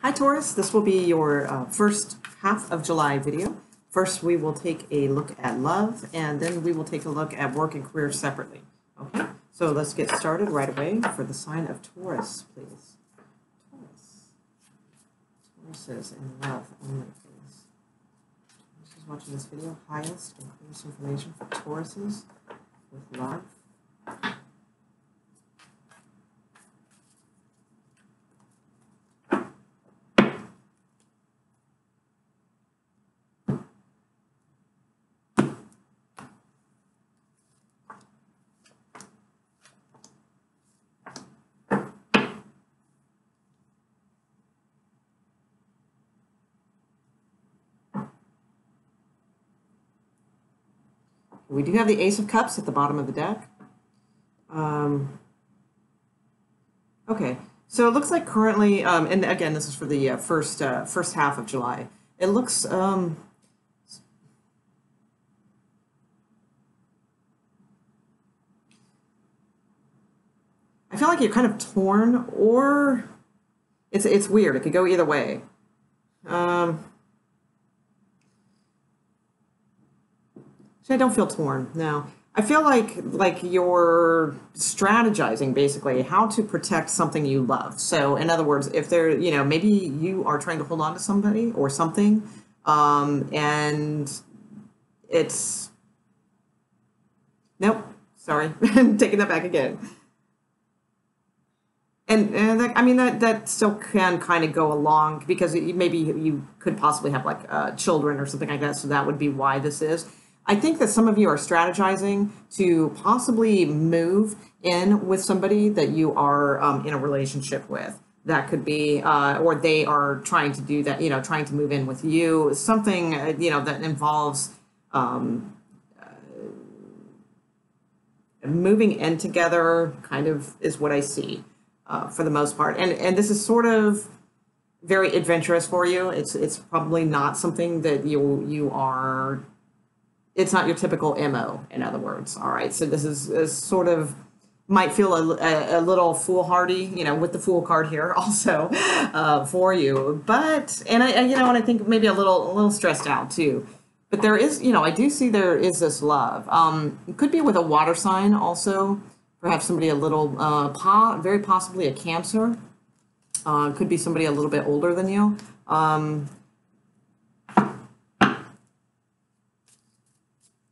Hi Taurus, this will be your first half of July video. First we will take a look at love and then we will take a look at work and career separately. Okay, so let's get started right away for the sign of Taurus, please. Taurus. Tauruses in love only, please. Taurus is watching this video. Highest and clearest information for Tauruses with love. We do have the Ace of Cups at the bottom of the deck. Okay, so it looks like currently, and again, this is for the first half of July. It looks, I feel like you're kind of torn, or it's weird. It could go either way. I don't feel torn, no. I feel like you're strategizing basically how to protect something you love. So in other words, if there, maybe you are trying to hold on to somebody or something, and it's, nope, sorry, I'm taking that back again. And that, I mean, that still can kind of go along because maybe you could possibly have like children or something like that. So that would be why this is. I think that some of you are strategizing to possibly move in with somebody that you are in a relationship with. That could be, or they are trying to do that, trying to move in with you. Something, that involves moving in together kind of is what I see for the most part. And this is sort of very adventurous for you. It's probably not something that you are... It's not your typical MO, in other words. All right, so this is sort of, might feel a little foolhardy, with the Fool card here also for you. But, and I think maybe a little stressed out too. But there is, I do see there is this love. It could be with a water sign also, perhaps somebody a little, very possibly a Cancer. Could be somebody a little bit older than you.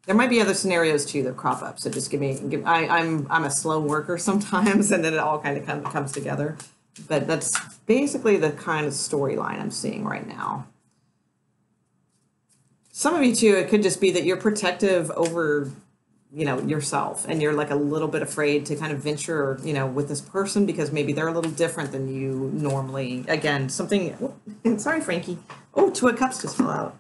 There might be other scenarios too that crop up. So just I'm a slow worker sometimes, and then it all kind of comes together. But that's basically the kind of storyline I'm seeing right now. Some of you too, it could just be that you're protective over, yourself, and you're like a little bit afraid to kind of venture, with this person because maybe they're a little different than you normally. Again, something. Sorry, Frankie. Oh, Two of Cups just fell out.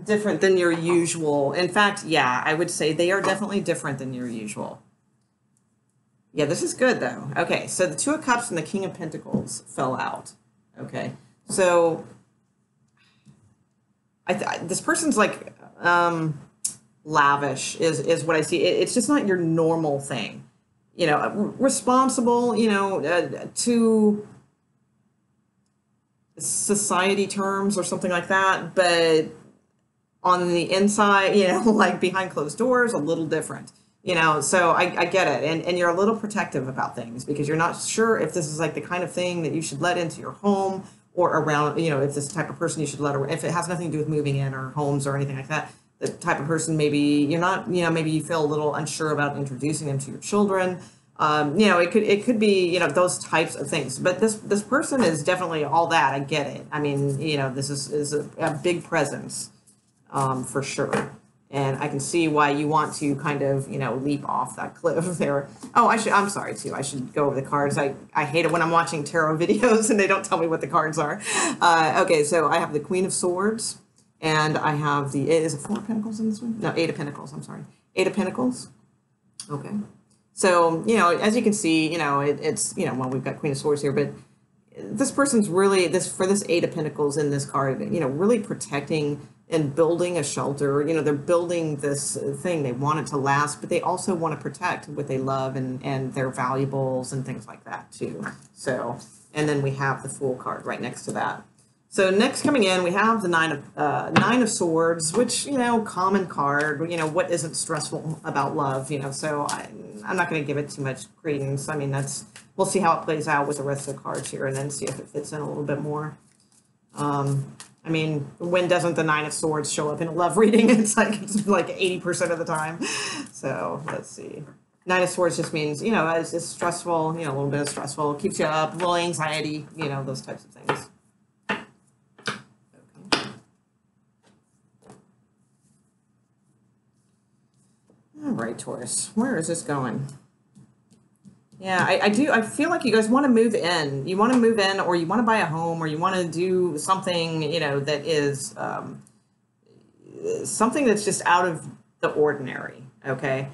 Different than your usual. In fact, yeah, I would say they are definitely different than your usual. Yeah, this is good though. Okay, so the Two of Cups and the King of Pentacles fell out. Okay, so this person's like lavish is what I see. It's just not your normal thing. Responsible, to society terms or something like that, but on the inside, like behind closed doors, a little different, so I get it. And you're a little protective about things because you're not sure if this is like the kind of thing that you should let into your home or around, if this type of person you should let, if it has nothing to do with moving in or homes or anything like that, the type of person maybe you're not, maybe you feel a little unsure about introducing them to your children. It could be, those types of things, but this person is definitely all that. I get it. I mean, this is a big presence. For sure. And I can see why you want to kind of, leap off that cliff there. Oh, I'm sorry too. I should go over the cards. I hate it when I'm watching tarot videos and they don't tell me what the cards are. Okay, so I have the Queen of Swords and I have is it Four of Pentacles in this one? No, Eight of Pentacles, I'm sorry. Eight of Pentacles. Okay. So, as you can see, it's, well, we've got Queen of Swords here, but this person's really, for this Eight of Pentacles in this card, really protecting and building a shelter. They're building this thing. They want it to last, but they also want to protect what they love and their valuables and things like that too. So, and then we have the Fool card right next to that. So next coming in, we have the Nine of Swords, which, common card. What isn't stressful about love? So I'm not going to give it too much credence. I mean, we'll see how it plays out with the rest of the cards here, and then see if it fits in a little bit more. I mean, when doesn't the Nine of Swords show up in a love reading? It's like 80% of the time. So let's see. Nine of Swords just means, it's stressful, a little bit of stressful, keeps you up, a little anxiety, those types of things. Okay. All right, Taurus, where is this going? Yeah, I feel like you guys want to move in. You want to move in, or you want to buy a home, or you want to do something, that is something that's just out of the ordinary, okay?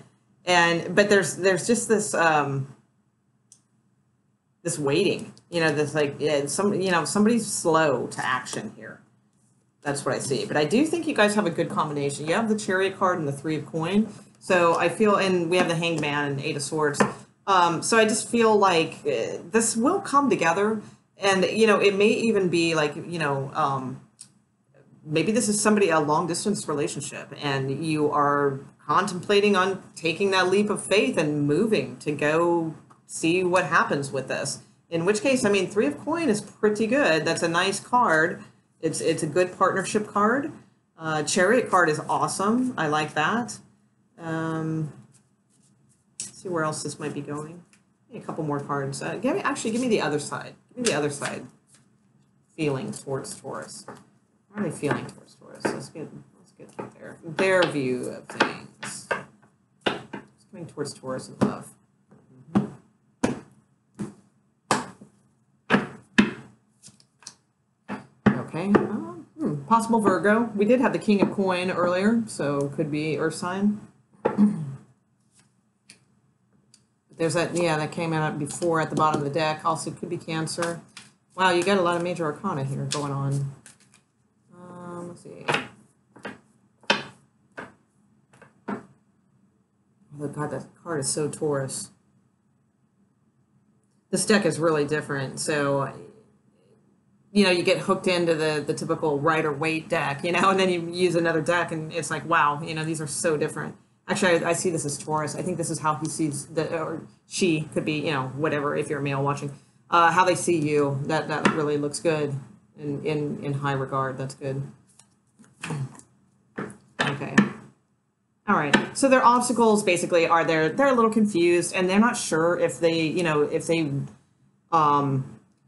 But there's just this this waiting, this somebody's slow to action here. That's what I see. But I do think you guys have a good combination. You have the Chariot card and the Three of Coin. So I feel, and we have the Hanged Man and Eight of Swords. So I just feel like this will come together, and it may even be like maybe this is a long distance relationship, and you are contemplating on taking that leap of faith and moving to go see what happens with this. In which case, I mean, Three of Coin is pretty good. That's a nice card. It's a good partnership card. Chariot card is awesome. I like that. See where else this might be going. A couple more cards. Give me the other side. Give me the other side. Feeling towards Taurus. How are they feeling towards Taurus? Let's get their view of things. It's coming towards Taurus in love. Okay. Possible Virgo. We did have the King of Coin earlier, so could be Earth sign. There's that came out before at the bottom of the deck. Also could be Cancer. Wow, you got a lot of major arcana here going on. Let's see. Oh God, that card is so Taurus. This deck is really different. So, you get hooked into the typical Rider-Waite deck, and then you use another deck, and it's like, wow, these are so different. Actually, I see this as Taurus. I think this is how he sees or she could be, whatever, if you're a male watching, how they see you. That really looks good in high regard. That's good. Okay. All right. So their obstacles basically are they're a little confused, and they're not sure if they,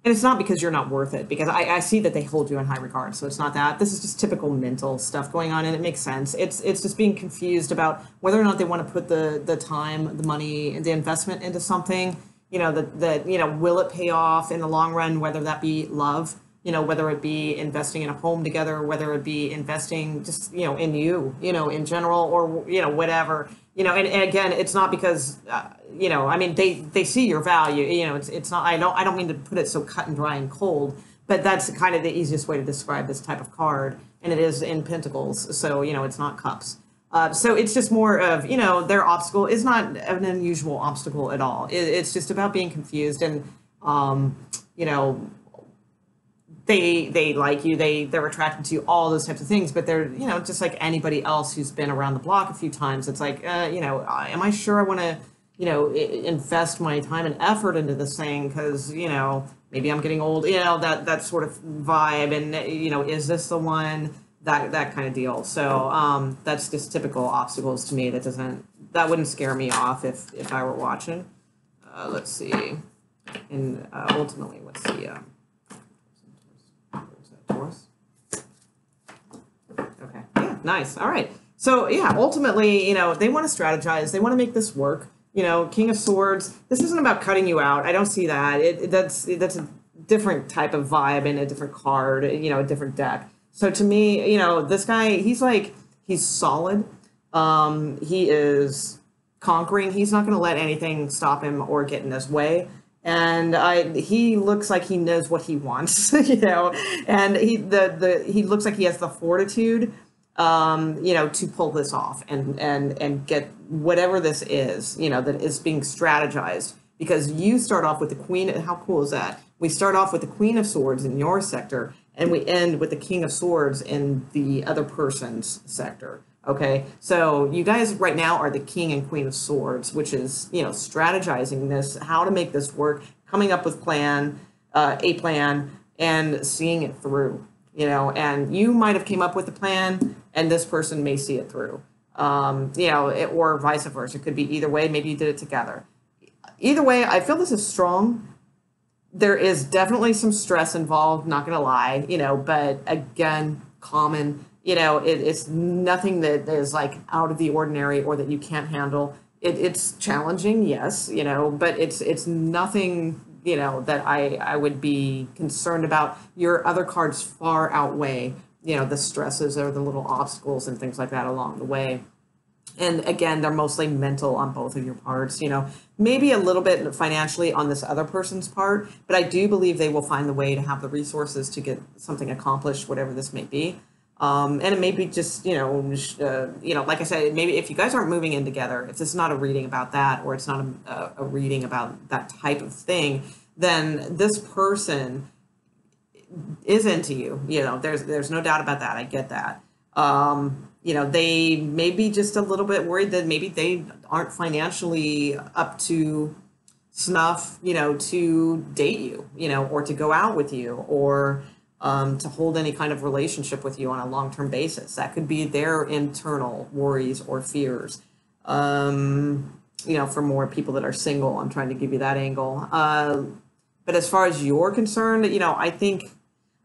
and it's not because you're not worth it, because I see that they hold you in high regard. So it's not that. This is just typical mental stuff going on, and it makes sense. It's just being confused about whether or not they want to put the time, the money, and the investment into something, that will it pay off in the long run, whether that be love, whether it be investing in a home together, whether it be investing just, in you, in general, or, whatever, and again, it's not because, I mean, they see your value, it's not, I don't mean to put it so cut and dry and cold, but that's kind of the easiest way to describe this type of card. And it is in Pentacles. So, it's not cups. So it's just more of, their obstacle is not an unusual obstacle at all. It's just about being confused and, they like you, they're attracted to you, all those types of things, but they're, just like anybody else who's been around the block a few times. It's like, am I sure I want to, invest my time and effort into this thing? Because, maybe I'm getting old, that sort of vibe. And, is this the one, that kind of deal. So that's just typical obstacles to me. That wouldn't scare me off if I were watching. Let's see. And ultimately, what's the, Taurus. Okay. Yeah. Nice. All right. So yeah, ultimately, they want to strategize. They want to make this work. King of Swords. This isn't about cutting you out. I don't see that. That's a different type of vibe and a different card. A different deck. So to me, this guy, he's solid. He is conquering. He's not going to let anything stop him or get in his way. And he looks like he knows what he wants, and he looks like he has the fortitude, to pull this off and get whatever this is, that is being strategized, because you start off with the Queen. How cool is that? We start off with the Queen of Swords in your sector, and we end with the King of Swords in the other person's sector. Okay, so you guys right now are the King and Queen of Swords, which is, strategizing this, how to make this work, coming up with a plan, and seeing it through. And you might have came up with the plan, and this person may see it through. Or vice versa. It could be either way. Maybe you did it together. Either way, I feel this is strong. There is definitely some stress involved, not going to lie, but again, common. It's nothing that is like out of the ordinary or that you can't handle. It's challenging, yes, but it's nothing, that I would be concerned about. Your other cards far outweigh, the stresses or the little obstacles and things like that along the way. And again, they're mostly mental on both of your parts, maybe a little bit financially on this other person's part, but I do believe they will find the way to have the resources to get something accomplished, whatever this may be. And it may be just, like I said, maybe if you guys aren't moving in together, if this is not a reading about that, or it's not a reading about that type of thing, then this person is into you. There's no doubt about that. I get that. They may be just a little bit worried that maybe they aren't financially up to snuff, to date you, or to go out with you, or to hold any kind of relationship with you on a long-term basis. That could be their internal worries or fears. For more people that are single, I'm trying to give you that angle. But as far as you're concerned,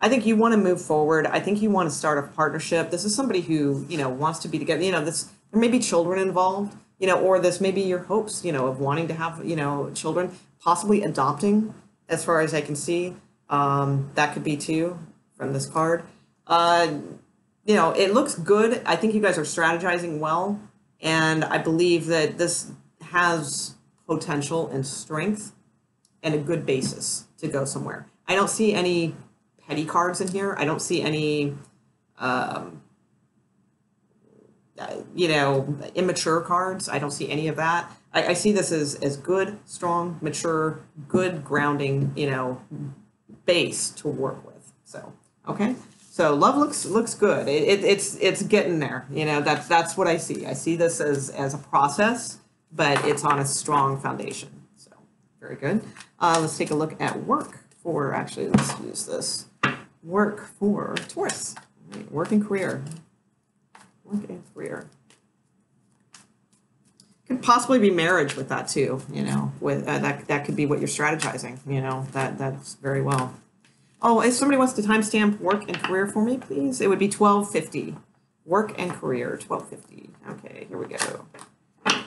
I think you want to move forward. I think you want to start a partnership. This is somebody who, wants to be together. There may be children involved, or this may be your hopes, of wanting to have, children, possibly adopting, as far as I can see. That could be too from this card. It looks good. I think you guys are strategizing well, and I believe that this has potential and strength and a good basis to go somewhere. I don't see any petty cards in here. I don't see any, immature cards. I don't see any of that. I see this as good, strong, mature, good grounding, base to work with. So, okay. So love looks good. It's getting there. That's what I see. I see this as a process, but it's on a strong foundation. So very good. Let's take a look at work for, actually, let's use this. Work for Taurus. Right, work and career. Work and career. Could possibly be marriage with that too, with that could be what you're strategizing, that's very well. Oh, if somebody wants to timestamp work and career for me, please, it would be 1250. Work and career, 1250. Okay, here we go.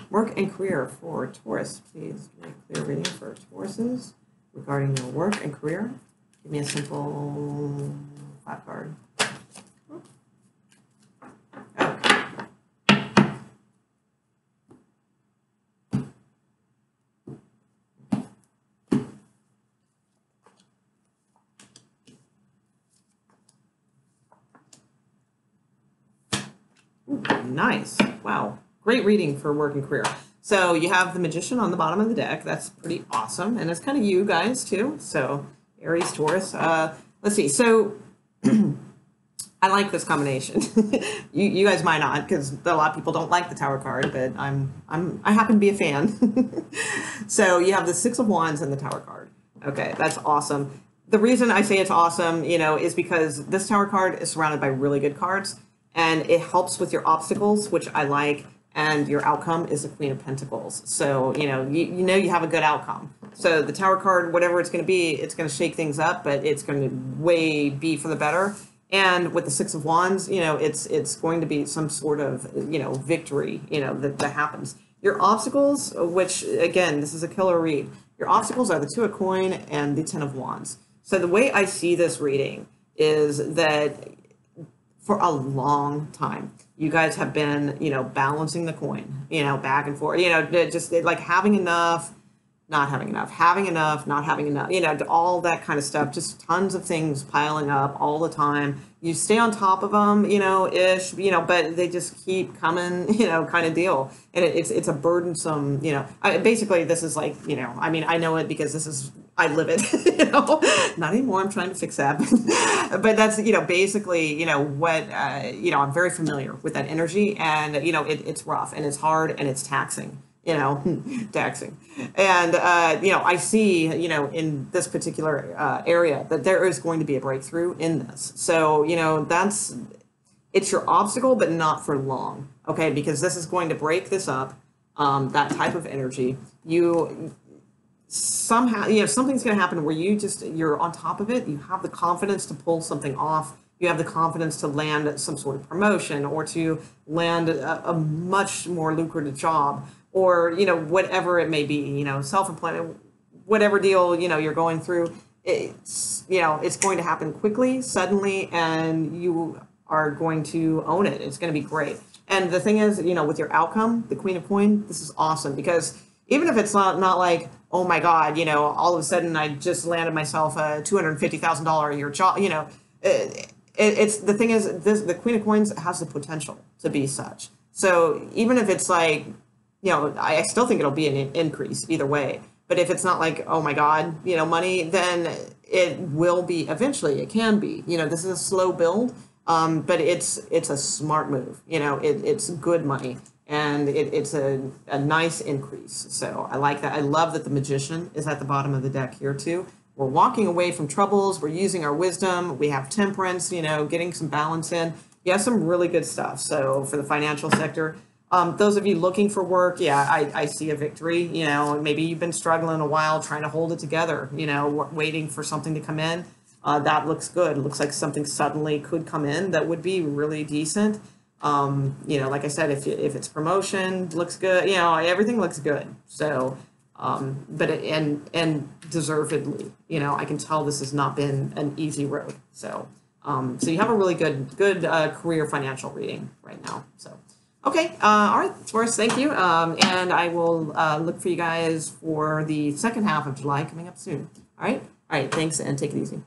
Work and career for Taurus, please. Give me a clear reading for Tauruses regarding their work and career. Give me a simple 5 card. Okay. Ooh, nice. Wow. Great reading for work and career. So you have the Magician on the bottom of the deck. That's pretty awesome. And it's kind of you guys too. So Aries, Taurus. Let's see. So I like this combination. you guys might not, because a lot of people don't like the Tower card, but I happen to be a fan. So you have the Six of Wands and the Tower card. Okay, that's awesome. The reason I say it's awesome, is because this Tower card is surrounded by really good cards, and it helps with your obstacles, which I like. And your outcome is the Queen of Pentacles. So, you have a good outcome. So the Tower card, whatever it's going to be, it's going to shake things up, but it's going to way be for the better. And with the Six of Wands, it's going to be some sort of, victory, that happens. Your obstacles, which, again, this is a killer read. Your obstacles are the Two of Coin and the Ten of Wands. So the way I see this reading is that for a long time, you guys have been, balancing the coin, back and forth, just like having enough, not having enough, not having enough, all that kind of stuff, just tons of things piling up all the time. You stay on top of them, but they just keep coming, kind of deal. And it's a burdensome, basically this is like, I know it because I live it, not anymore. I'm trying to fix that. But that's, basically, what, I'm very familiar with that energy, and, it's rough and it's hard and it's taxing. Taxing. And, I see, in this particular area that there is going to be a breakthrough in this. So, it's your obstacle, but not for long. Okay. Because this is going to break this up, that type of energy. You somehow, something's going to happen where you're on top of it. You have the confidence to pull something off. You have the confidence to land some sort of promotion, or to land a much more lucrative job, or, whatever it may be, self-employment, whatever deal, you're going through, it's going to happen quickly, suddenly, and you are going to own it. It's going to be great. And the thing is, with your outcome, the Queen of Coin, this is awesome, because even if it's not like, oh my God, all of a sudden I just landed myself a $250,000 a year job, it's the thing is, the Queen of Coins has the potential to be such. So even if it's like, I still think it'll be an increase either way. But if it's not like, oh my God, money, then it will be eventually. It can be. This is a slow build, but it's a smart move. It's good money, and it's a nice increase. So I like that. I love that the Magician is at the bottom of the deck here too. We're walking away from troubles. We're using our wisdom. We have temperance. Getting some balance in. You have some really good stuff. So for the financial sector. Those of you looking for work, I see a victory. Maybe you've been struggling a while trying to hold it together, waiting for something to come in. That looks good. It looks like something suddenly could come in that would be really decent. Like I said, if it's promotion, looks good. Everything looks good. So, and deservedly, I can tell this has not been an easy road. So, so you have a really good career financial reading right now. So. Okay, all right, Taurus, thank you. And I will look for you guys for the second half of July coming up soon. All right, thanks, and take it easy.